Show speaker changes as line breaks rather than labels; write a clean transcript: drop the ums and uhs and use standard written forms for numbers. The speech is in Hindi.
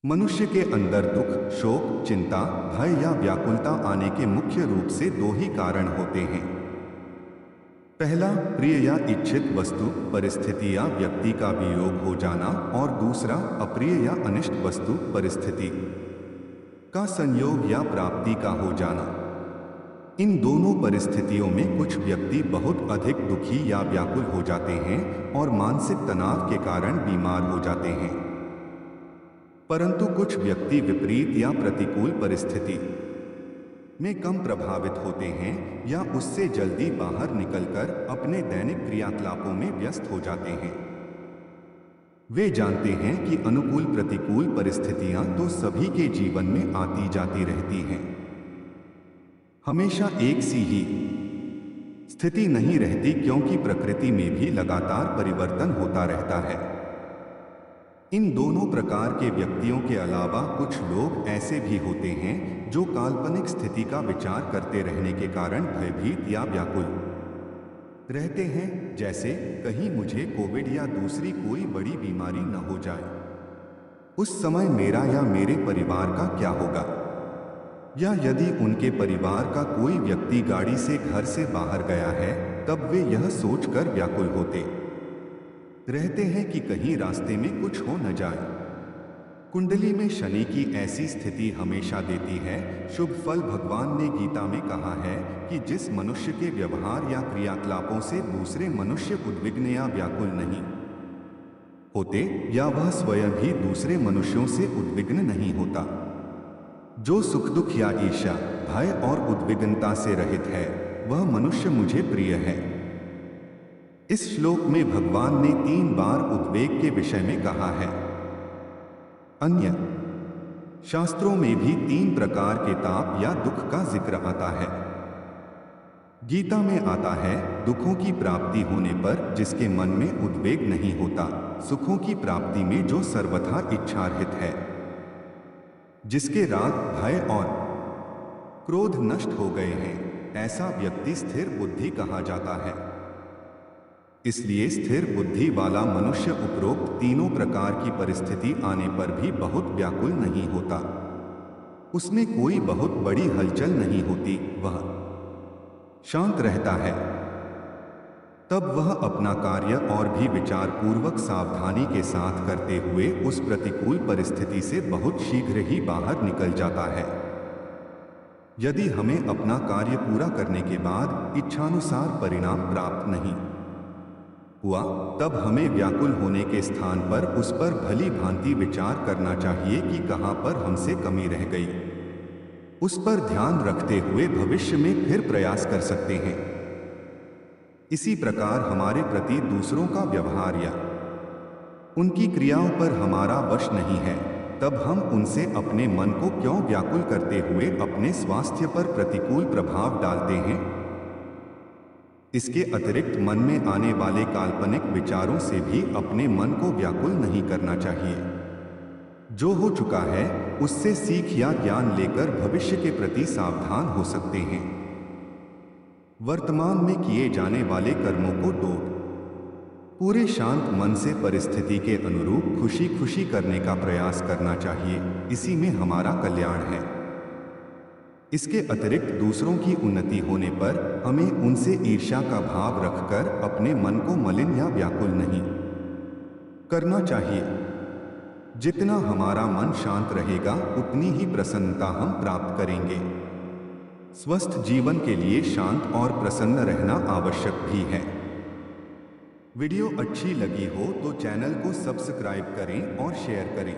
मनुष्य के अंदर दुख, शोक, चिंता, भय या व्याकुलता आने के मुख्य रूप से दो ही कारण होते हैं। पहला, प्रिय या इच्छित वस्तु, परिस्थिति या व्यक्ति का वियोग हो जाना, और दूसरा, अप्रिय या अनिष्ट वस्तु, परिस्थिति का संयोग या प्राप्ति का हो जाना। इन दोनों परिस्थितियों में कुछ व्यक्ति बहुत अधिक दुखी या व्याकुल हो जाते हैं और मानसिक तनाव के कारण बीमार हो जाते हैं, परंतु कुछ व्यक्ति विपरीत या प्रतिकूल परिस्थिति में कम प्रभावित होते हैं या उससे जल्दी बाहर निकलकर अपने दैनिक क्रियाकलापों में व्यस्त हो जाते हैं। वे जानते हैं कि अनुकूल प्रतिकूल परिस्थितियां तो सभी के जीवन में आती जाती रहती हैं। हमेशा एक सी ही स्थिति नहीं रहती, क्योंकि प्रकृति में भी लगातार परिवर्तन होता रहता है। इन दोनों प्रकार के व्यक्तियों के अलावा कुछ लोग ऐसे भी होते हैं जो काल्पनिक स्थिति का विचार करते रहने के कारण भयभीत या व्याकुल रहते हैं, जैसे कहीं मुझे कोविड या दूसरी कोई बड़ी बीमारी न हो जाए। उस समय मेरा या मेरे परिवार का क्या होगा, या यदि उनके परिवार का कोई व्यक्ति गाड़ी से घर से बाहर गया है, तब वे यह सोचकर व्याकुल होते रहते हैं कि कहीं रास्ते में कुछ हो न जाए। कुंडली में शनि की ऐसी स्थिति हमेशा देती है शुभ फल। भगवान ने गीता में कहा है कि जिस मनुष्य के व्यवहार या क्रियाकलापों से दूसरे मनुष्य उद्विग्न या व्याकुल नहीं होते, या वह स्वयं भी दूसरे मनुष्यों से उद्विग्न नहीं होता, जो सुख दुख या ईर्ष्या, भय और उद्विग्नता से रहित है, वह मनुष्य मुझे प्रिय है। इस श्लोक में भगवान ने 3 बार उद्वेग के विषय में कहा है। अन्य शास्त्रों में भी 3 प्रकार के ताप या दुख का जिक्र आता है। गीता में आता है, दुखों की प्राप्ति होने पर जिसके मन में उद्वेग नहीं होता, सुखों की प्राप्ति में जो सर्वथा इच्छारहित है, जिसके राग, भय और क्रोध नष्ट हो गए हैं, ऐसा व्यक्ति स्थिर बुद्धि कहा जाता है। इसलिए स्थिर बुद्धि वाला मनुष्य उपरोक्त तीनों प्रकार की परिस्थिति आने पर भी बहुत व्याकुल नहीं होता। उसमें कोई बहुत बड़ी हलचल नहीं होती, वह शांत रहता है। तब वह अपना कार्य और भी विचार पूर्वक सावधानी के साथ करते हुए उस प्रतिकूल परिस्थिति से बहुत शीघ्र ही बाहर निकल जाता है। यदि हमें अपना कार्य पूरा करने के बाद इच्छानुसार परिणाम प्राप्त नहीं हुआ, तब हमें व्याकुल होने के स्थान पर उस पर भली भांति विचार करना चाहिए कि कहां पर हमसे कमी रह गई। उस पर ध्यान रखते हुए भविष्य में फिर प्रयास कर सकते हैं। इसी प्रकार हमारे प्रति दूसरों का व्यवहार या उनकी क्रियाओं पर हमारा वश नहीं है, तब हम उनसे अपने मन को क्यों व्याकुल करते हुए अपने स्वास्थ्य पर प्रतिकूल प्रभाव डालते हैं। इसके अतिरिक्त मन में आने वाले काल्पनिक विचारों से भी अपने मन को व्याकुल नहीं करना चाहिए। जो हो चुका है उससे सीख या ज्ञान लेकर भविष्य के प्रति सावधान हो सकते हैं। वर्तमान में किए जाने वाले कर्मों को पूरे शांत मन से परिस्थिति के अनुरूप खुशी खुशी करने का प्रयास करना चाहिए। इसी में हमारा कल्याण है। इसके अतिरिक्त दूसरों की उन्नति होने पर हमें उनसे ईर्ष्या का भाव रखकर अपने मन को मलिन या व्याकुल नहीं करना चाहिए। जितना हमारा मन शांत रहेगा, उतनी ही प्रसन्नता हम प्राप्त करेंगे। स्वस्थ जीवन के लिए शांत और प्रसन्न रहना आवश्यक भी है। वीडियो अच्छी लगी हो तो चैनल को सब्सक्राइब करें और शेयर करें।